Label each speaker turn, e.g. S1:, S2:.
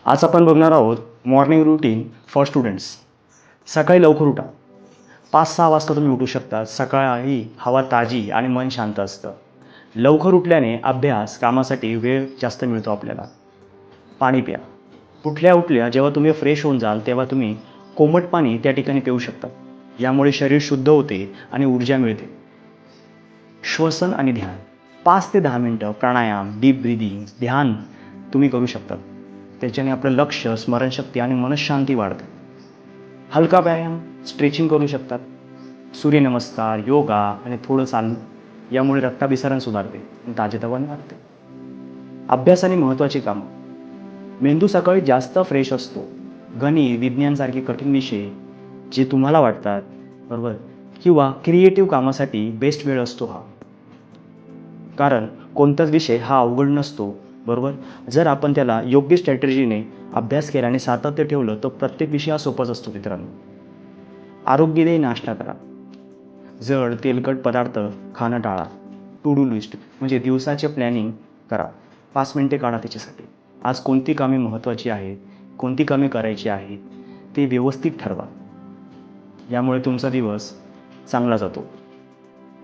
S1: आज आपण बघणार आहोत मॉर्निंग रुटीन फॉर स्टुडंट्स. सकाळी लवकर उठा. 5-6 वाजता तुम्ही उठू शकता. सकाळी हवा ताजी आणि मन शांत असतं. लवकर उठल्याने अभ्यास कामासाठी वेळ जास्त मिळतो आपल्याला. पाणी प्या. उठल्या उठल्या जेव्हा तुम्ही फ्रेश होऊन जाल तेव्हा तुम्ही कोमट पाणी त्या ठिकाणी पिऊ शकता. यामुळे शरीर शुद्ध होते आणि ऊर्जा मिळते. श्वसन आणि ध्यान. 5 ते 10 मिनटं प्राणायाम, डीप ब्रिदिंग, ध्यान तुम्ही करू शकता. त्याच्याने आपलं लक्ष, स्मरणशक्ती आणि मनःशांती वाढते. हलका व्यायाम, स्ट्रेचिंग करू शकतात. सूर्यनमस्कार, योगा आणि थोडं चालणं यामुळे रक्ताभिसरण सुधारते आणि ताजेतवाने वाढते. अभ्यास आणि महत्त्वाची कामं. मेंदू सकाळी जास्त फ्रेश असतो. गणित, विज्ञानसारखे कठीण विषय जे तुम्हाला वाटतात, बरोबर, किंवा क्रिएटिव्ह कामासाठी बेस्ट वेळ असतो हा. कारण कोणताच विषय हा अवघड नसतो, बरोबर. जर आपण त्याला योग्य स्ट्रॅटेजीने अभ्यास केला आणि सातत्य ठेवलं तर प्रत्येक विषय हा सोपाच असतो मित्रांनो. आरोग्यदायी नाश्ता करा. जड तेलकट पदार्थ खाणं टाळा. टू डू लिस्ट म्हणजे दिवसाचे प्लॅनिंग करा. 5 मिनिटे काढा त्याच्यासाठी. आज कोणती कामे महत्त्वाची आहेत, कोणती कामे करायची आहेत ते व्यवस्थित ठरवा. यामुळे तुमचा दिवस चांगला जातो.